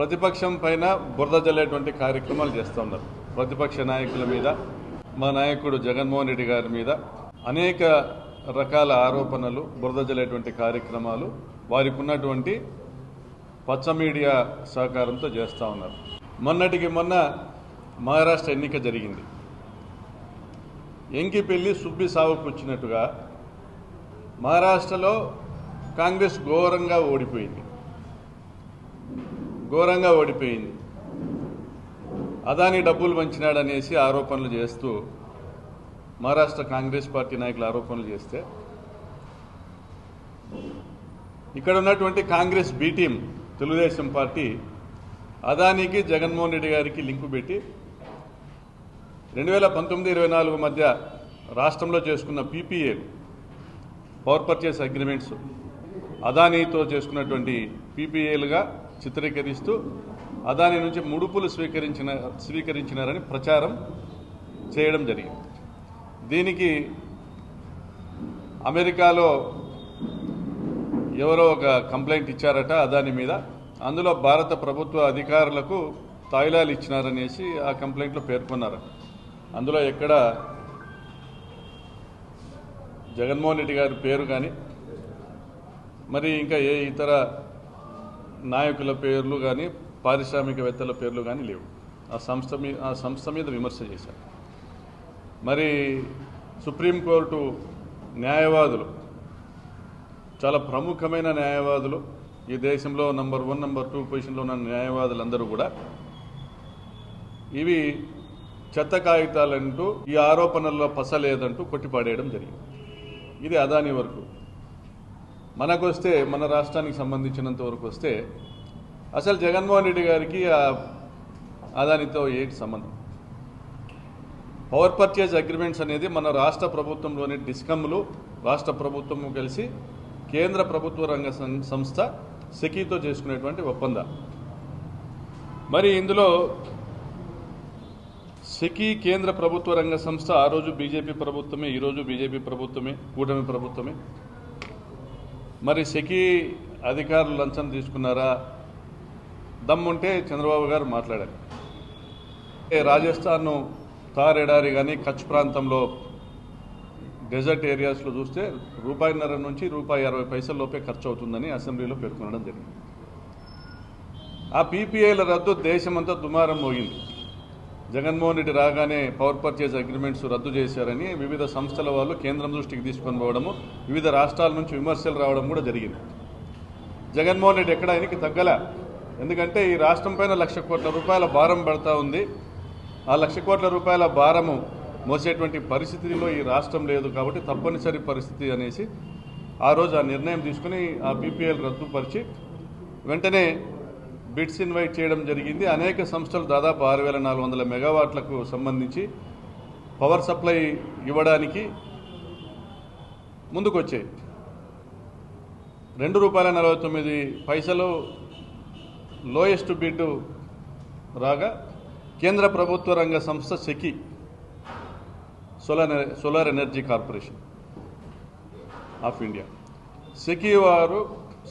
ప్రతిపక్షం పైన బురద జల్లేటువంటి కార్యక్రమాలు చేస్తూ ఉన్నారు. ప్రతిపక్ష నాయకుల మీద, మా నాయకుడు జగన్మోహన్ రెడ్డి గారి మీద అనేక రకాల ఆరోపణలు, బురద జల్లేటువంటి కార్యక్రమాలు వారికి ఉన్నటువంటి పచ్చ మీడియా సహకారంతో చేస్తూ ఉన్నారు. మొన్నటికి మొన్న మహారాష్ట్ర ఎన్నిక జరిగింది. ఎంకి పెళ్లి సుబ్బి సావుకు వచ్చినట్టుగా మహారాష్ట్రలో కాంగ్రెస్ ఘోరంగా ఓడిపోయింది. అదాని డబ్బులు పంచినాడనేసి ఆరోపణలు చేస్తూ మహారాష్ట్ర కాంగ్రెస్ పార్టీ నాయకులు ఆరోపణలు చేస్తే ఇక్కడ ఉన్నటువంటి Congress B team Telugu Desam party అదానికి జగన్మోహన్ రెడ్డి గారికి లింకు పెట్టి 2019-24 మధ్య రాష్ట్రంలో చేసుకున్న పీపీఏ పవర్ పర్చేస్ అగ్రిమెంట్స్ అదానీతో చేసుకున్నటువంటి పీపీఏలుగా చిత్రీకరిస్తూ అదాని నుంచి ముడుపులు స్వీకరించినారని ప్రచారం చేయడం జరిగింది. దీనికి అమెరికాలో ఎవరో ఒక కంప్లైంట్ ఇచ్చారట అదాని మీద. అందులో భారత ప్రభుత్వ అధికారులకు తాయిలాలు ఇచ్చినారనేసి ఆ కంప్లైంట్లో పేర్కొన్నారు. అందులో ఎక్కడ జగన్మోహన్ రెడ్డి గారి పేరు కానీ మరి ఇంకా ఏ ఇతర నాయకుల పేర్లు కానీ పారిశ్రామికవేత్తల పేర్లు కానీ లేవు. ఆ సంస్థ మీద విమర్శ చేశారు. మరి సుప్రీంకోర్టు న్యాయవాదులు, చాలా ప్రముఖమైన న్యాయవాదులు, ఈ దేశంలో నంబర్ 1, నంబర్ 2 పొజిషన్లో ఉన్న న్యాయవాదులందరూ కూడా ఇవి చెత్త కాగితాలంటూ, ఈ ఆరోపణల్లో పసలేదంటూ కొట్టిపాడేయడం జరిగింది. ఇది అదాని వరకు. మనకొస్తే, మన రాష్ట్రానికి సంబంధించినంత వరకు వస్తే అసలు జగన్మోహన్ రెడ్డి గారికి అదానితో ఏంటి సంబంధం? పవర్ పర్చేజ్ అగ్రిమెంట్స్ అనేది మన రాష్ట్ర ప్రభుత్వంలోని డిస్కమ్లు, రాష్ట్ర ప్రభుత్వము కలిసి కేంద్ర ప్రభుత్వ రంగ సంస్థ సెకీతో చేసుకునేటువంటి ఒప్పందం. మరి ఇందులో సెకీ కేంద్ర ప్రభుత్వ రంగ సంస్థ ఆ రోజు బీజేపీ ప్రభుత్వమే, ఈరోజు బీజేపీ ప్రభుత్వమే, కూటమి ప్రభుత్వమే. మరి సెకీ అధికారులు లంచం తీసుకున్నారా? దమ్ముంటే చంద్రబాబు గారు మాట్లాడారు. రాజస్థాన్ థార్ ఎడారి కానీ కచ్ ప్రాంతంలో డెజర్ట్ ఏరియాస్లో చూస్తే ₹1.50 నుంచి ₹60 లోపే ఖర్చు అవుతుందని అసెంబ్లీలో పేర్కొనడం జరిగింది. ఆ పీపీఏల రద్దు దేశమంతా దుమారం మోగింది. జగన్మోహన్ రెడ్డి రాగానే పవర్ పర్చేజ్ అగ్రిమెంట్స్ రద్దు చేశారని వివిధ సంస్థల వాళ్ళు కేంద్రం దృష్టికి తీసుకొని పోవడము, వివిధ రాష్ట్రాల నుంచి విమర్శలు రావడం కూడా జరిగింది. జగన్మోహన్ రెడ్డి ఎక్కడ ఆయనకి తగ్గల. ఎందుకంటే ఈ రాష్ట్రం పైన ₹1,00,000 కోట్ల భారం పడతా ఉంది. ఆ ₹1,00,000 కోట్ల భారము మోసేటువంటి పరిస్థితిలో ఈ రాష్ట్రం లేదు. కాబట్టి తప్పనిసరి పరిస్థితి అనేసి ఆ రోజు ఆ నిర్ణయం తీసుకుని ఆ పీపీఎల్ రద్దుపరిచి వెంటనే బిడ్స్ ఇన్వైట్ చేయడం జరిగింది. అనేక సంస్థలు దాదాపు 6,400 మెగావాట్లకు సంబంధించి పవర్ సప్లై ఇవ్వడానికి ముందుకొచ్చాయి. ₹2.49 లోయెస్ట్ బిడ్ రాగా కేంద్ర ప్రభుత్వ రంగ సంస్థ SECI, solar energy corporation of India, SECI వారు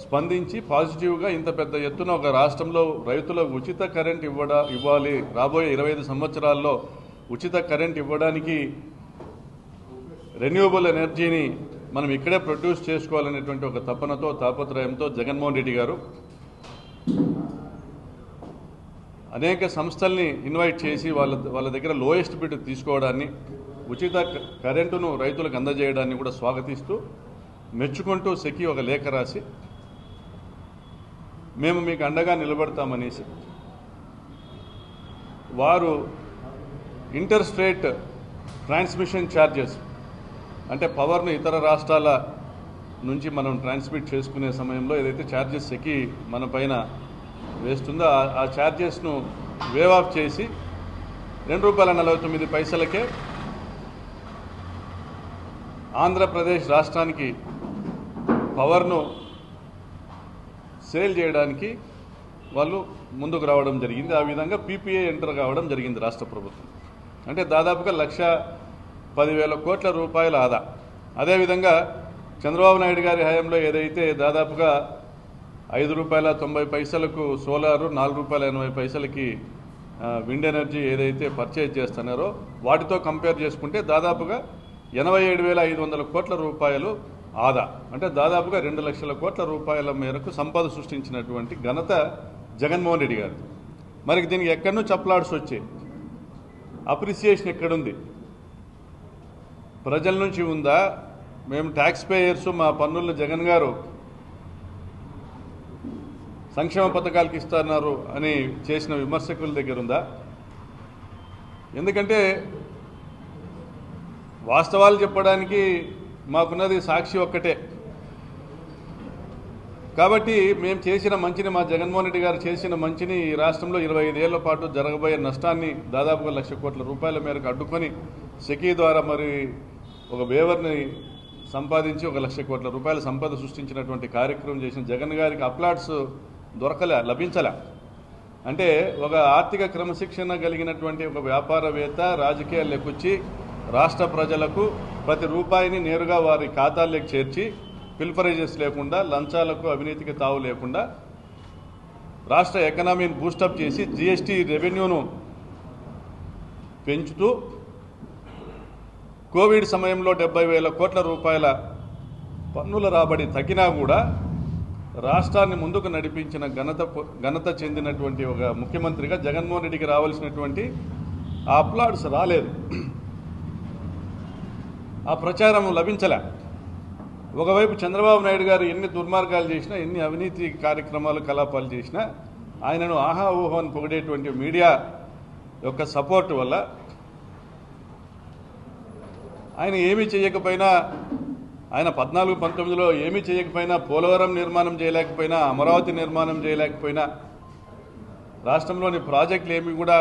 స్పందించి పాజిటివ్గా ఇంత పెద్ద ఎత్తున ఒక రాష్ట్రంలో రైతులకు ఉచిత కరెంట్ ఇవ్వాలి, రాబోయే 25 సంవత్సరాల్లో ఉచిత కరెంట్ ఇవ్వడానికి రెన్యూవబుల్ ఎనర్జీని మనం ఇక్కడే ప్రొడ్యూస్ చేసుకోవాలనేటువంటి ఒక తపనతో, తాపత్రయంతో జగన్మోహన్ రెడ్డి గారు అనేక సంస్థల్ని ఇన్వైట్ చేసి వాళ్ళ దగ్గర లోయెస్ట్ బిడ్ తీసుకోవడాన్ని, ఉచిత కరెంటును రైతులకు అందజేయడాన్ని కూడా స్వాగతిస్తూ, మెచ్చుకుంటూ సెకీ ఒక లేఖ రాసి మేము మీకు అండగా నిలబడతామనేసి వారు ఇంటర్ స్టేట్ ట్రాన్స్మిషన్ ఛార్జెస్, అంటే పవర్ను ఇతర రాష్ట్రాల నుంచి మనం ట్రాన్స్మిట్ చేసుకునే సమయంలో ఏదైతే ఛార్జెస్ సెకీ మన పైన వేస్తుందో ఆ ఛార్జెస్ను వేవ్ ఆఫ్ చేసి ₹2.49 ఆంధ్రప్రదేశ్ రాష్ట్రానికి పవర్ను సేల్ చేయడానికి వాళ్ళు ముందుకు రావడం జరిగింది. ఆ విధంగా పీపీఏ ఎంటర్ కావడం జరిగింది రాష్ట్ర ప్రభుత్వం. అంటే దాదాపుగా ₹1,10,000 కోట్ల ఆదా. అదేవిధంగా చంద్రబాబు నాయుడు గారి హయాంలో ఏదైతే దాదాపుగా ₹5.90 సోలారు, ₹4.80 విండ్ ఎనర్జీ ఏదైతే పర్చేజ్ చేస్తున్నారో వాటితో కంపేర్ చేసుకుంటే దాదాపుగా 87,500 కోట్ల రూపాయలు ఆదా, అంటే దాదాపుగా 2 లక్షల కోట్ల రూపాయల మేరకు సంపద సృష్టించినటువంటి ఘనత జగన్మోహన్ రెడ్డి గారు. మరి దీనికి ఎక్కడి నుంచి అప్లాడ్స్ వచ్చాయి? అప్రిసియేషన్ ఎక్కడుంది? ప్రజల నుంచి ఉందా? మేము ట్యాక్స్ పేయర్స్ మా పన్నులను జగన్ గారు సంక్షేమ పథకాలకు ఇస్తున్నారు అని చేసిన విమర్శకుల దగ్గర ఉందా? ఎందుకంటే వాస్తవాలు చెప్పడానికి మాకున్నది సాక్షి ఒక్కటే. కాబట్టి మేము చేసిన మంచిని, మా జగన్మోహన్ రెడ్డి గారు చేసిన మంచిని ఈ రాష్ట్రంలో 25 ఏళ్ల పాటు జరగబోయే నష్టాన్ని దాదాపుగా 1 లక్ష కోట్ల రూపాయల మేరకు అడ్డుకొని సెకీ ద్వారా మరి ఒక వేవర్ని సంపాదించి 1 లక్ష కోట్ల రూపాయల సంపద సృష్టించినటువంటి కార్యక్రమం చేసిన జగన్ గారికి అప్లాట్స్ లభించలే. అంటే ఒక ఆర్థిక క్రమశిక్షణ కలిగినటువంటి ఒక వ్యాపారవేత్త రాజకీయాలు లెక్కొచ్చి రాష్ట్ర ప్రజలకు ప్రతి రూపాయిని నేరుగా వారి ఖాతాల్లోకి చేర్చి పిల్ఫరేజెస్ లేకుండా, లంచాలకు అవినీతికి తావు లేకుండా రాష్ట్ర ఎకనామీని బూస్టప్ చేసి జీఎస్టీ రెవెన్యూను పెంచుతూ కోవిడ్ సమయంలో 70,000 కోట్ల రూపాయల పన్నుల రాబడి తగ్గినా కూడా రాష్ట్రాన్ని ముందుకు నడిపించిన ఘనత చెందినటువంటి ఒక ముఖ్యమంత్రిగా జగన్మోహన్ రెడ్డికి రావాల్సినటువంటి ఆ అప్లాడ్స్ రాలేదు, ఆ ప్రచారం లభించలే. ఒకవైపు చంద్రబాబు నాయుడు గారు ఎన్ని దుర్మార్గాలు చేసినా, ఎన్ని అవినీతి కార్యక్రమాలు కలాపాలు చేసినా ఆయనను ఆహా ఊహో అని పొగిడేటువంటి మీడియా యొక్క సపోర్ట్ వల్ల ఆయన ఏమీ చేయకపోయినా, ఆయన 14-19లో ఏమీ చేయకపోయినా, పోలవరం నిర్మాణం చేయలేకపోయినా, అమరావతి నిర్మాణం చేయలేకపోయినా, రాష్ట్రంలోని ప్రాజెక్టులు ఏమి కూడా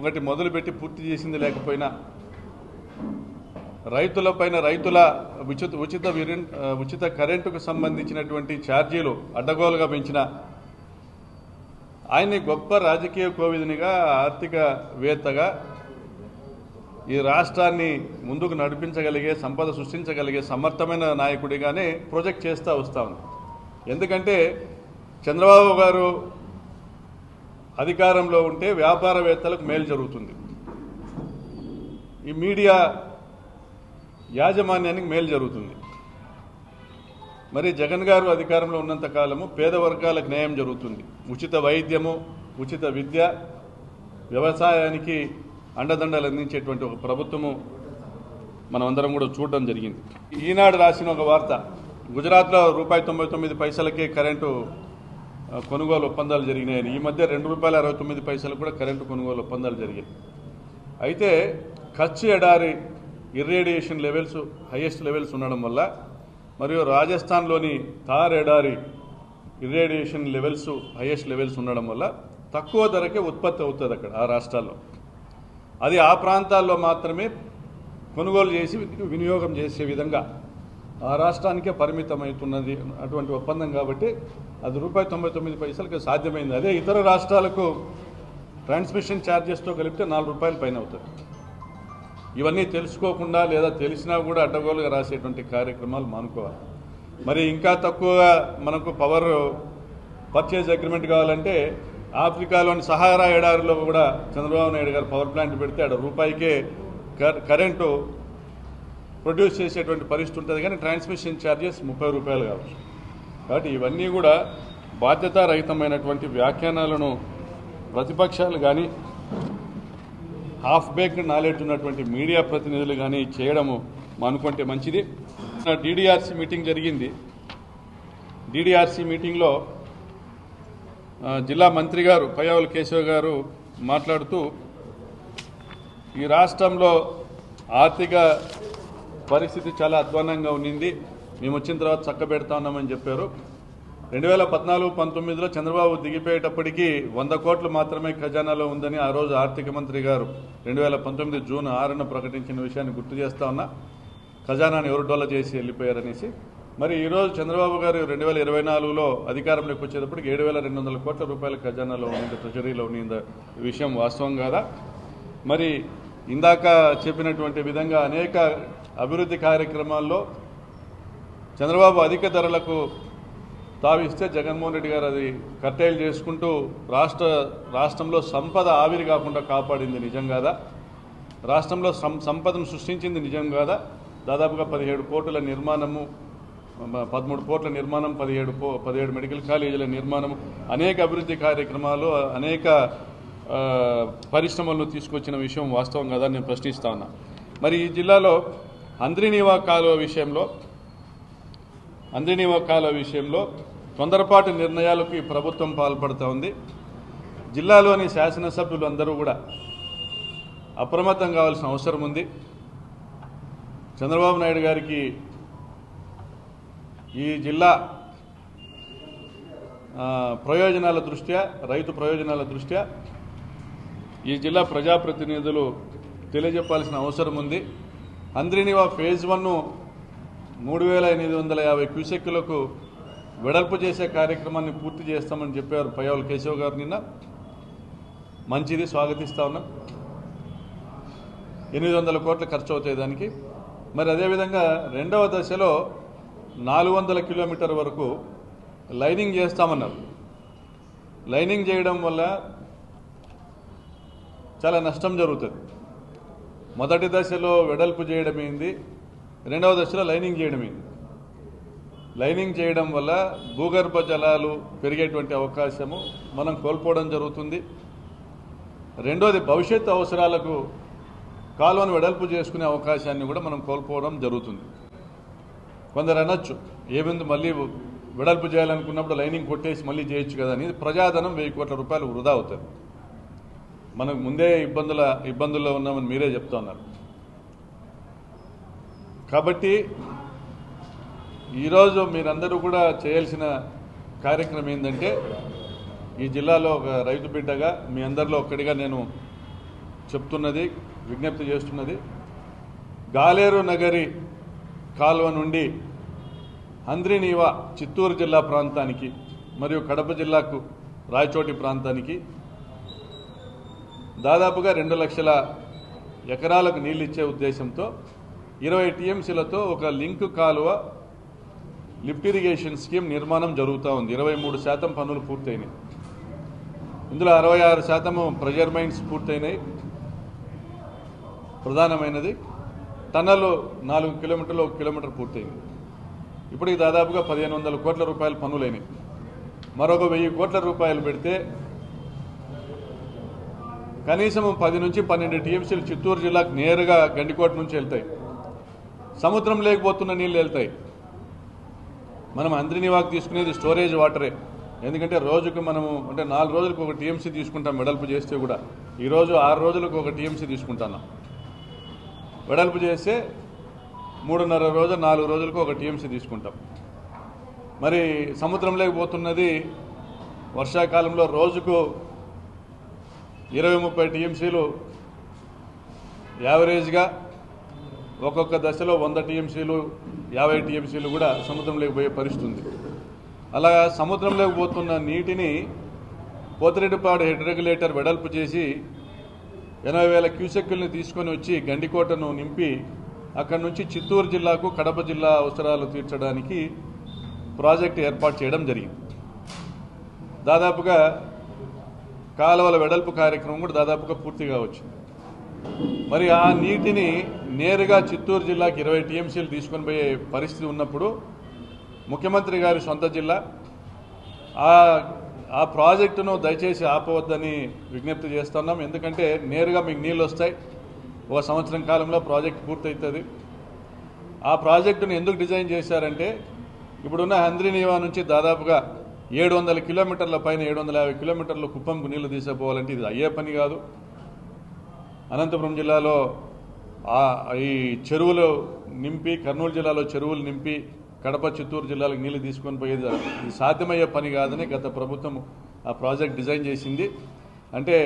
ఒకటి మొదలుపెట్టి పూర్తి చేసింది లేకపోయినా, రైతులపైన రైతుల ఉచిత కరెంటుకు సంబంధించినటువంటి ఛార్జీలు అడ్డగోలుగా పెంచిన ఆయన్ని గొప్ప రాజకీయ కోవిదునిగా, ఆర్థికవేత్తగా ఈ రాష్ట్రాన్ని ముందుకు నడిపించగలిగే, సంపద సృష్టించగలిగే సమర్థమైన నాయకుడిగానే ప్రొజెక్ట్ చేస్తూ వస్తాం. ఎందుకంటే చంద్రబాబు గారు అధికారంలో ఉంటే వ్యాపారవేత్తలకు మేలు జరుగుతుంది, ఈ మీడియా యాజమాన్యానికి మేలు జరుగుతుంది. మరి జగన్ గారు అధికారంలో ఉన్నంత కాలము పేద వర్గాలకు న్యాయం జరుగుతుంది. ఉచిత వైద్యము, ఉచిత విద్య, వ్యవసాయానికి అండదండలు అందించేటువంటి ఒక ప్రభుత్వము మనం అందరం కూడా చూడడం జరిగింది. ఈనాడు రాసిన ఒక వార్త, గుజరాత్లో ₹99 కరెంటు కొనుగోలు ఒప్పందాలు జరిగినాయని. ఈ మధ్య ₹2.69 కూడా కరెంటు కొనుగోలు ఒప్పందాలు జరిగాయి. అయితే కచ్ ఎడారి ఇర్రేడియేషన్ లెవెల్స్ హైయెస్ట్ లెవెల్స్ ఉండడం వల్ల, మరియు రాజస్థాన్లోని థార్ ఎడారి ఇర్రేడియేషన్ లెవెల్స్ హైయెస్ట్ లెవెల్స్ ఉండడం వల్ల తక్కువ ధరకే ఉత్పత్తి అవుతుంది అక్కడ ఆ రాష్ట్రాల్లో. అది ఆ ప్రాంతాల్లో మాత్రమే కొనుగోలు చేసి వినియోగం చేసే విధంగా ఆ రాష్ట్రానికే పరిమితమవుతున్నది అటువంటి ఒప్పందం. కాబట్టి అది ₹99 సాధ్యమైంది. అదే ఇతర రాష్ట్రాలకు ట్రాన్స్మిషన్ ఛార్జెస్తో కలిపితే ₹4 పైన అవుతుంది. ఇవన్నీ తెలుసుకోకుండా లేదా తెలిసినా కూడా అడ్డగోలుగా రాసేటువంటి కార్యక్రమాలు మానుకోవాలి. మరి ఇంకా తక్కువగా మనకు పవర్ పర్చేజ్ అగ్రిమెంట్ కావాలంటే ఆఫ్రికాలోని సహారా ఎడారిలో కూడా చంద్రబాబు నాయుడు గారు పవర్ ప్లాంట్ పెడితే ఆడ రూపాయికే కరెంటు ప్రొడ్యూస్ చేసేటువంటి పరిస్థితి ఉంటుంది, కానీ ట్రాన్స్మిషన్ ఛార్జెస్ ₹30 కావచ్చు. కాబట్టి ఇవన్నీ కూడా బాధ్యతారహితమైనటువంటి వ్యాఖ్యానాలను ప్రతిపక్షాలు కానీ, హాఫ్ బేక్డ్ నాలెడ్జ్ ఉన్నటువంటి మీడియా ప్రతినిధులు కానీ చేయడము అనుకుంటే మంచిది. DDRC మీటింగ్ జరిగింది. DDRC మీటింగ్లో జిల్లా మంత్రి గారు పయ్యావుల కేశవ్ గారు మాట్లాడుతూ ఈ రాష్ట్రంలో ఆర్థిక పరిస్థితి చాలా అధ్వానంగా ఉన్నింది, మేము వచ్చిన తర్వాత చక్కబెడతా ఉన్నామని చెప్పారు. 2014-19లో చంద్రబాబు దిగిపోయేటప్పటికీ 100 కోట్లు మాత్రమే ఖజానాలో ఉందని ఆ రోజు ఆర్థిక మంత్రి గారు 2019 జూన్ 6న ప్రకటించిన విషయాన్ని గుర్తు చేస్తా ఉన్నా. ఖజానాను ఎవరు డొల్ల చేసి వెళ్ళిపోయారనేసి. మరి ఈరోజు చంద్రబాబు గారు 2024లో అధికారంలోకి వచ్చేటప్పటికి 7,200 కోట్ల రూపాయల ఖజానాలో ఉన్నది, ట్రెజరీలో ఉన్నది. ఈ విషయం వాస్తవం కాదా? మరి ఇందాక చెప్పినటువంటి విధంగా అనేక అభివృద్ధి కార్యక్రమాల్లో చంద్రబాబు అధిక ధరలకు తావిస్తే జగన్మోహన్ రెడ్డి గారు అది కట్టేలు చేసుకుంటూ రాష్ట్రంలో సంపద ఆవిరి కాకుండా కాపాడింది నిజం కాదా? రాష్ట్రంలో సంపదను సృష్టించింది నిజం కాదా? దాదాపుగా 17 పోర్టుల నిర్మాణము, 13 పోర్టుల నిర్మాణం, 17 మెడికల్ కాలేజీల నిర్మాణం, అనేక అభివృద్ధి కార్యక్రమాలు, అనేక పరిశ్రమలను తీసుకొచ్చిన విషయం వాస్తవం కదా నేను ప్రశ్నిస్తా ఉన్నా. మరి ఈ జిల్లాలో హంద్రీనీవా కాలువ విషయంలో తొందరపాటు నిర్ణయాలకు ఈ ప్రభుత్వం పాల్పడుతూ ఉంది. జిల్లాలోని శాసనసభ్యులు అందరూ కూడా అప్రమత్తం కావాల్సిన అవసరం ఉంది. చంద్రబాబు నాయుడు గారికి ఈ జిల్లా ప్రయోజనాల దృష్ట్యా, రైతు ప్రయోజనాల దృష్ట్యా ఈ జిల్లా ప్రజాప్రతినిధులు తెలియజెప్పాల్సిన అవసరం ఉంది. హంద్రీనీవా ఫేజ్ 1 3850 క్యూసెక్కులకు వెడల్పు చేసే కార్యక్రమాన్ని పూర్తి చేస్తామని చెప్పారు పయ్యావుల కేశవ్ గారు నిన్న. మంచిది, స్వాగతిస్తా ఉన్నాం. 800 కోట్లు ఖర్చు అవుతాయి దానికి. మరి అదేవిధంగా రెండవ దశలో 400 కిలోమీటర్ వరకు లైనింగ్ చేస్తామన్నారు. లైనింగ్ చేయడం వల్ల చాలా నష్టం జరుగుతుంది. మొదటి దశలో వెడల్పు చేయడమైంది, రెండవ దశలో లైనింగ్ చేయడమైంది. లైనింగ్ చేయడం వల్ల భూగర్భ జలాలు పెరిగేటువంటి అవకాశము మనం కోల్పోవడం జరుగుతుంది. రెండోది, భవిష్యత్తు అవసరాలకు కాలువను వెడల్పు చేసుకునే అవకాశాన్ని కూడా మనం కోల్పోవడం జరుగుతుంది. కొందరు అనొచ్చు, ఏముంది మళ్ళీ వెడల్పు చేయాలనుకున్నప్పుడు లైనింగ్ కొట్టేసి మళ్ళీ చేయొచ్చు కదా అని. ప్రజాధనం 1000 కోట్ల రూపాయలు వృధా అవుతుంది. మనకు ముందే ఇబ్బందుల్లో ఉన్నామని మీరే చెప్తా ఉన్నారు. కాబట్టి ఈరోజు మీరందరూ కూడా చేయాల్సిన కార్యక్రమం ఏంటంటే, ఈ జిల్లాలో ఒక రైతు బిడ్డగా మీ అందరిలో ఒక్కడిగా నేను చెప్తున్నది, విజ్ఞప్తి చేస్తున్నది, గాలేరు నగరి కాలువ నుండి హంద్రీనీవా చిత్తూరు జిల్లా ప్రాంతానికి మరియు కడప జిల్లాకు రాయచోటి ప్రాంతానికి దాదాపుగా 2 లక్షల ఎకరాలకు నీళ్ళు ఇచ్చే ఉద్దేశంతో 20 టీఎంసీలతో ఒక లింక్ కాలువ లిఫ్ట్ ఇరిగేషన్ స్కీమ్ నిర్మాణం జరుగుతూ ఉంది. 23% పనులు పూర్తయినాయి. ఇందులో 66% ప్రెజర్ మైన్స్ పూర్తయినాయి. ప్రధానమైనది టన్నలు 4 కిలోమీటర్లు, 1 కిలోమీటర్ పూర్తయింది. ఇప్పటికి దాదాపుగా 1500 కోట్ల రూపాయల పనులైనాయి. మరొక 1000 కోట్ల రూపాయలు పెడితే కనీసం 10 నుంచి 12 టీఎంసీలు చిత్తూరు జిల్లాకు నేరుగా గండికోట నుంచి వెళ్తాయి. సముద్రం లేకపోతున్న నీళ్ళు వెళ్తాయి. మనం హంద్రీనీవాకు తీసుకునేది స్టోరేజ్ వాటరే. ఎందుకంటే రోజుకు మనము 4 రోజులకు ఒక టీఎంసీ తీసుకుంటాం వెడల్పు చేస్తే కూడా. ఈరోజు 6 రోజులకు ఒక టీఎంసీ తీసుకుంటున్నాం. వెడల్పు చేస్తే 3.5 రోజులు, 4 రోజులకు ఒక టీఎంసీ తీసుకుంటాం. మరి సముద్రం లేకపోతున్నది వర్షాకాలంలో రోజుకు 20-30 టీఎంసీలు యావరేజ్గా, ఒక్కొక్క దశలో 100 టీఎంసీలు, 50 టీఎంసీలు కూడా సముద్రంలోకి పోయే పరిస్థితి ఉంది. అలా సముద్రంలోకి పోతున్న నీటిని పోతిరెడ్డిపాడు హెడ్ రెగ్యులేటర్ వెడల్పు చేసి 80,000 క్యూసెక్కుల్ని తీసుకొని వచ్చి గండికోటను నింపి అక్కడి నుంచి చిత్తూరు జిల్లాకు, కడప జిల్లా అవసరాలు తీర్చడానికి ప్రాజెక్టు ఏర్పాటు చేయడం జరిగింది. దాదాపుగా కాలువల వెడల్పు కార్యక్రమం కూడా దాదాపుగా పూర్తిగా వచ్చింది. మరి ఆ నీటిని నేరుగా చిత్తూరు జిల్లాకి 20 టీఎంసీలు తీసుకొని పోయే పరిస్థితి ఉన్నప్పుడు ముఖ్యమంత్రి గారి సొంత జిల్లా ఆ ప్రాజెక్టును దయచేసి ఆపవద్దని విజ్ఞప్తి చేస్తున్నాం. ఎందుకంటే నేరుగా మీకు నీళ్ళు వస్తాయి. 1 సంవత్సరం కాలంలో ప్రాజెక్ట్ పూర్తవుతుంది. ఆ ప్రాజెక్టును ఎందుకు డిజైన్ చేశారంటే, ఇప్పుడున్న హంద్రీనీవా నుంచి దాదాపుగా 700 కిలోమీటర్ల పైన 750 కిలోమీటర్లు కుప్పంకు నీళ్లు తీసుకుపోవాలంటే ఇది అయ్యే పని కాదు. అనంతపురం జిల్లాలో ఈ చెరువులు నింపి, కర్నూలు జిల్లాలో చెరువులు నింపి కడప, చిత్తూరు జిల్లాలకు నీళ్లు తీసుకొని పోయేది ఇది సాధ్యమయ్యే పని కాదని గత ప్రభుత్వం ఆ ప్రాజెక్ట్ డిజైన్ చేసింది. అంటే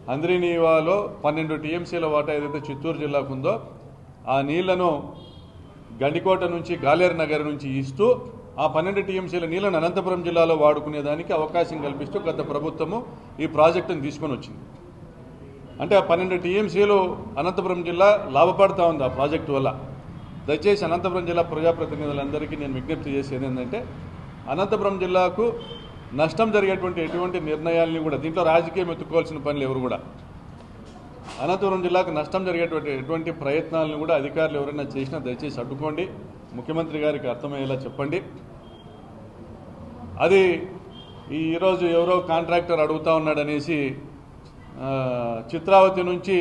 హంద్రీనీవాలో 12 టీఎంసీల వాటా ఏదైతే చిత్తూరు జిల్లాకు ఉందో ఆ నీళ్లను గండికోట నుంచి, గాలేరు నగర్ నుంచి ఇస్తూ ఆ 12 టీఎంసీల నీళ్లను అనంతపురం జిల్లాలో వాడుకునేదానికి అవకాశం కల్పిస్తూ గత ప్రభుత్వము ఈ ప్రాజెక్టును తీసుకొని వచ్చింది. అంటే ఆ 12 టీఎంసీలు అనంతపురం జిల్లా లాభపడతా ఉంది ఆ ప్రాజెక్టు వల్ల. దయచేసి అనంతపురం జిల్లా ప్రజాప్రతినిధులందరికీ నేను విజ్ఞప్తి చేసేది ఏంటంటే, అనంతపురం జిల్లాకు నష్టం జరిగేటువంటి ఎటువంటి నిర్ణయాలని కూడా దీంట్లో రాజకీయం ఎత్తుకోవాల్సిన పనులు ఎవరు కూడా అనంతపురం జిల్లాకు నష్టం జరిగేటువంటి ఎటువంటి ప్రయత్నాలను కూడా అధికారులు ఎవరైనా చేసినా దయచేసి అడ్డుకోండి, ముఖ్యమంత్రి గారికి అర్థమయ్యేలా చెప్పండి. అది ఈరోజు ఎవరో కాంట్రాక్టర్ అడుగుతా ఉన్నాడనేసి చిత్రావతి నుంచి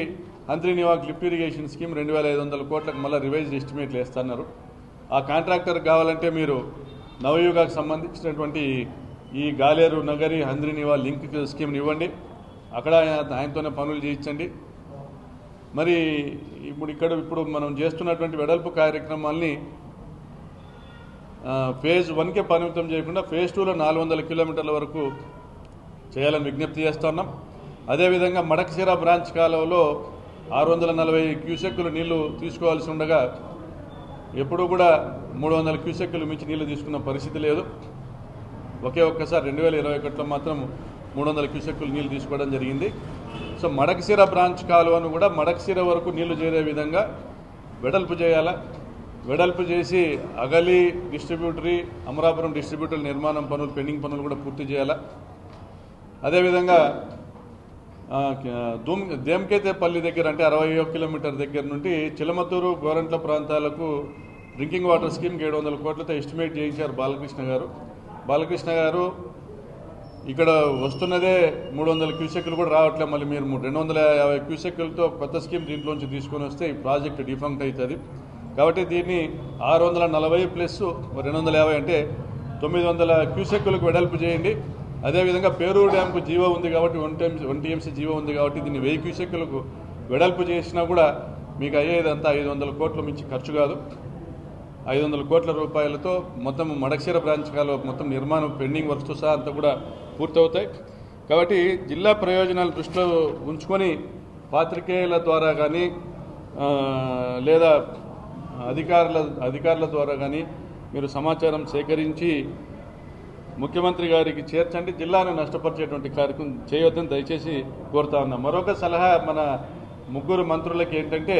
హంద్రీనివాక్ లిఫ్ట్ ఇరిగేషన్ స్కీమ్ 2500 కోట్లకు మళ్ళీ రివైజ్డ్ ఎస్టిమేట్లు వేస్తున్నారు. ఆ కాంట్రాక్టర్ కావాలంటే మీరు నవయుగాకు సంబంధించినటువంటి ఈ గాలేరు నగరి హంద్రీనివా లింక్ స్కీమ్ని ఇవ్వండి, అక్కడ ఆయనతోనే పనులు చేయించండి. మరి ఇప్పుడు మనం చేస్తున్నటువంటి వెడల్పు కార్యక్రమాల్ని ఫేజ్ 1కే పరిమితం చేయకుండా ఫేజ్ 2లో 400 కిలోమీటర్ల వరకు చేయాలని విజ్ఞప్తి చేస్తున్నాం. అదేవిధంగా మడకశిర బ్రాంచ్ కాలువలో 640 క్యూసెక్కులు నీళ్లు తీసుకోవాల్సి ఉండగా ఎప్పుడూ కూడా 300 క్యూసెక్కులు మించి నీళ్లు తీసుకున్న పరిస్థితి లేదు. ఒక్కసారి 2021లో మాత్రం 300 క్యూసెక్కులు నీళ్లు తీసుకోవడం జరిగింది. సో మడకశిర బ్రాంచ్ కాలువను కూడా మడకశిర వరకు నీళ్లు చేరే విధంగా వెడల్పు చేయాలా. వెడల్పు చేసి అగలి డిస్ట్రిబ్యూటరీ, అమరాపురం డిస్ట్రిబ్యూటరీ నిర్మాణం పనులు, పెండింగ్ పనులు కూడా పూర్తి చేయాలా. అదేవిధంగా దేమకేతేపల్లి దగ్గర అంటే 61 కిలోమీటర్ దగ్గర నుండి చిలమతూరు, గోరంట్ల ప్రాంతాలకు డ్రింకింగ్ వాటర్ స్కీమ్ 700 కోట్లతో ఎస్టిమేట్ చేయించారు బాలకృష్ణ గారు. ఇక్కడ వస్తున్నదే 300 క్యూసెక్కులు కూడా రావట్లే. మళ్ళీ మీరు 250 క్యూసెక్కులతో కొత్త స్కీమ్ దీంట్లోంచి తీసుకొని వస్తే ఈ ప్రాజెక్ట్ డిఫంక్ట్ అవుతుంది. కాబట్టి దీన్ని 640 ప్లస్ 250 అంటే 900 క్యూసెక్కులకు వెడల్పు చేయండి. అదేవిధంగా పేరూరు డ్యాంకు జీవో ఉంది కాబట్టి 1 టీఎంసీ జీవో ఉంది కాబట్టి దీన్ని 1000 క్యూసెక్కులకు వెడల్పు చేసినా కూడా మీకు అయ్యేదంతా 500 కోట్ల మించి ఖర్చు కాదు. 500 కోట్ల రూపాయలతో మొత్తం మడకశిర బ్రాంచ్ కాలువ మొత్తం నిర్మాణం పెండింగ్ వర్క్స్తో సహా అంతా కూడా పూర్తవుతాయి. కాబట్టి జిల్లా ప్రయోజనాలు దృష్టిలో ఉంచుకొని పాత్రికేయుల ద్వారా కానీ లేదా అధికారుల ద్వారా కానీ మీరు సమాచారం సేకరించి ముఖ్యమంత్రి గారికి చేర్చండి. జిల్లాను నష్టపరిచేటువంటి కార్యక్రమం చేయవద్దని దయచేసి కోరుతా ఉన్నాం. మరొక సలహా మన ముగ్గురు మంత్రులకి ఏంటంటే,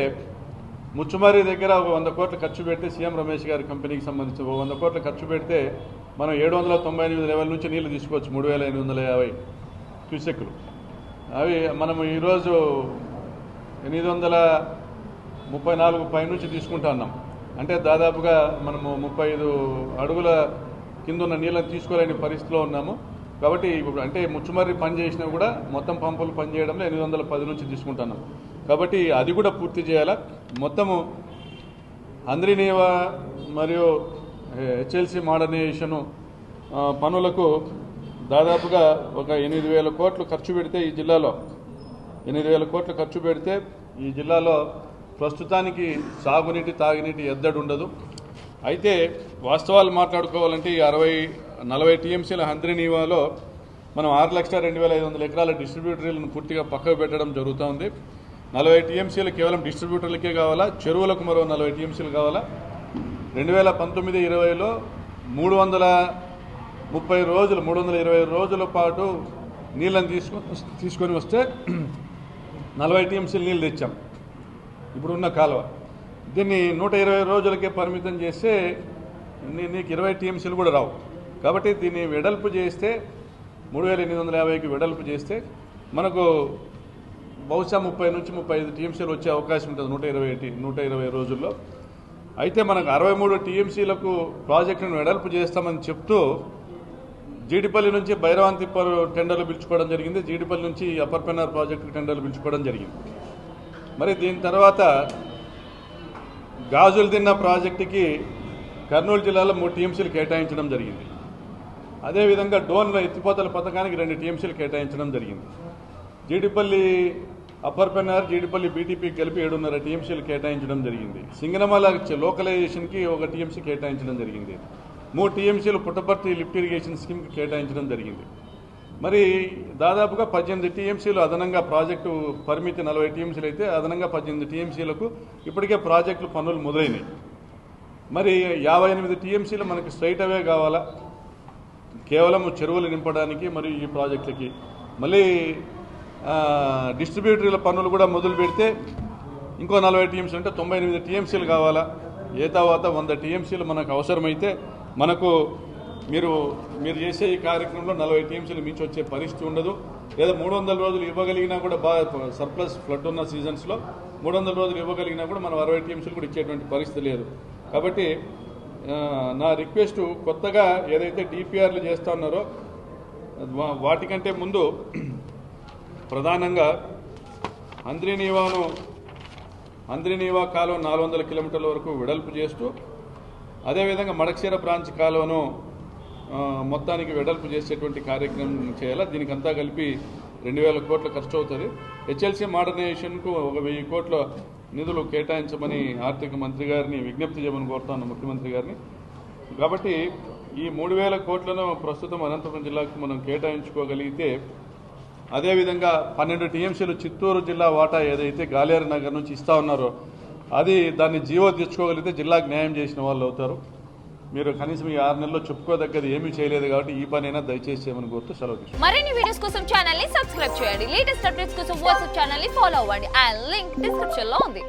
ముచ్చుమర్రి దగ్గర ఒక 100 కోట్లు ఖర్చు పెడితే సీఎం రమేష్ గారి కంపెనీకి సంబంధించి 100 కోట్లు ఖర్చు పెడితే మనం 798 లెవెల్ నుంచి నీళ్లు తీసుకోవచ్చు 3850 క్యూసెక్కులు. అవి మనము ఈరోజు 834 పై నుంచి తీసుకుంటా ఉన్నాం. అంటే దాదాపుగా మనము 35 అడుగుల కింద ఉన్న నీళ్ళని తీసుకోలేని పరిస్థితిలో ఉన్నాము. కాబట్టి ఇప్పుడు అంటే ముచ్చుమర్రి పని చేసినా కూడా మొత్తం పంపులు పనిచేయడంలో 810 నుంచి తీసుకుంటున్నాం. కాబట్టి అది కూడా పూర్తి చేయాలా. మొత్తము హంద్రీనివా మరియు హెచ్ఎల్సి మోడర్నైజేషను పనులకు దాదాపుగా ఒక 8000 కోట్లు ఖర్చు పెడితే ఈ జిల్లాలో 8000 కోట్లు ఖర్చు పెడితే ఈ జిల్లాలో ప్రస్తుతానికి సాగునీటి తాగునీటి ఎద్దడి ఉండదు. అయితే వాస్తవాలు మాట్లాడుకోవాలంటే ఈ 40 టీఎంసీల హంద్రీనివాలో మనం 6,02,500 ఎకరాల డిస్ట్రిబ్యూటరీలను పూర్తిగా పక్కకు పెట్టడం జరుగుతోంది. 40 టీఎంసీలు కేవలం డిస్ట్రిబ్యూటర్లకే కావాలా, చెరువులకు మరో 40 టీఎంసీలు కావాలా. 2019-20లో 320 రోజుల పాటు నీళ్ళని తీసుకొని వస్తే 40 టీఎంసీలు నీళ్ళు తెచ్చాం ఇప్పుడున్న కాలువ. దీన్ని 120 రోజులకే పరిమితం చేస్తే నీకు 20 టీఎంసీలు కూడా రావు. కాబట్టి దీన్ని వెడల్పు చేస్తే 3850కి వెడల్పు చేస్తే మనకు బహుశా 30 నుంచి 35 టీఎంసీలు వచ్చే అవకాశం ఉంటుంది 120 రోజుల్లో. అయితే మనకు 63 టీఎంసీలకు ప్రాజెక్టును వెడల్పు చేస్తామని చెప్తూ జీడిపల్లి నుంచి భైరవాంతిప్పర్ టెండర్లు పిలుచుకోవడం జరిగింది, జీడిపల్లి నుంచి అప్పర్ పెన్నార్ ప్రాజెక్టు టెండర్లు పిలుచుకోవడం జరిగింది. మరి దీని తర్వాత గాజులు తిన్న ప్రాజెక్టుకి కర్నూలు జిల్లాలో 3 టీఎంసీలు కేటాయించడం జరిగింది. అదేవిధంగా డోన్లో ఎత్తిపోతల పథకానికి 2 టీఎంసీలు కేటాయించడం జరిగింది. జీడిపల్లి అప్పర్ పెన్నార్, జీడిపల్లి బీటీపీకి కలిపి 7.5 టీఎంసీలు కేటాయించడం జరిగింది. సింగనమల లోకలైజేషన్కి 1 టీఎంసీ కేటాయించడం జరిగింది. 3 టీఎంసీలు పుట్టపర్తి లిఫ్ట్ ఇరిగేషన్ స్కీమ్కి కేటాయించడం జరిగింది. మరి దాదాపుగా 18 టీఎంసీలు అదనంగా ప్రాజెక్టు పరిమితి 40 టీఎంసీలు అయితే అదనంగా 18 టీఎంసీలకు ఇప్పటికే ప్రాజెక్టులు పనులు మొదలైనవి. మరి 58 టీఎంసీలు మనకి స్ట్రైట్ అవే కావాలా కేవలం చెరువులు నింపడానికి మరియు ఈ ప్రాజెక్టులకి. మళ్ళీ డిస్ట్రిబ్యూటరీల పనులు కూడా మొదలు పెడితే ఇంకో 40 టీఎంసీలు అంటే 98 టీఎంసీలు కావాలా. ఏ తర్వాత 100 టీఎంసీలు మనకు అవసరమైతే మనకు మీరు చేసే ఈ కార్యక్రమంలో 40 టీఎంసీలు మించి వచ్చే పరిస్థితి ఉండదు. లేదా 300 రోజులు ఇవ్వగలిగినా కూడా బాగా సర్ప్లస్ ఫ్లడ్ ఉన్న సీజన్స్లో 300 రోజులు ఇవ్వగలిగినా కూడా మనం 60 టీఎంసీలు కూడా ఇచ్చేటువంటి పరిస్థితి లేదు. కాబట్టి నా రిక్వెస్ట్, కొత్తగా ఏదైతే డిపిఆర్లు చేస్తూ ఉన్నారో వాటికంటే ముందు ప్రధానంగా అంద్రినీవా కాలువ 400 కిలోమీటర్ల వరకు వెడల్పు చేస్తూ, అదేవిధంగా మడకశిర బ్రాంచ్ కాలువను మొత్తానికి వెడల్పు చేసేటువంటి కార్యక్రమం చేయాలి. దీనికి అంతా కలిపి 2000 కోట్ల ఖర్చు అవుతుంది. హెచ్ఎల్సీ మోడర్నైజేషన్కు 1000 కోట్ల నిధులు కేటాయించమని ఆర్థిక మంత్రి గారిని విజ్ఞప్తి చేయమని కోరుతాను, ముఖ్యమంత్రి గారిని. కాబట్టి ఈ 3000 కోట్లను ప్రస్తుతం అనంతపురం జిల్లాకు మనం కేటాయించుకోగలిగితే, అదేవిధంగా 12 టీఎంసీలు చిత్తూరు జిల్లా వాటా ఏదైతే గాలేరు నగర్ నుంచి ఇస్తా ఉన్నారో దాన్ని జీవో తెచ్చుకోగలిగితే జిల్లాకు న్యాయం చేసిన వాళ్ళు అవుతారు. మీరు కనీసం ఈ 6 నెలల్లో చెప్పుకోదగ్గది ఏమీ చేయలేదు కాబట్టి ఈ పనైనా దయచేసి చేయమని కోరుతూ సెలవు తీసుకుంటాను. మరిన్ని వీడియోస్ కోసం ఛానల్ ని సబ్స్క్రైబ్ చేయండి. లేటెస్ట్ అప్డేట్స్ కోసం వాట్సాప్ ఛానల్ ని ఫాలో అవ్వండి. ఆ లింక్ డిస్క్రిప్షన్ లో ఉంది.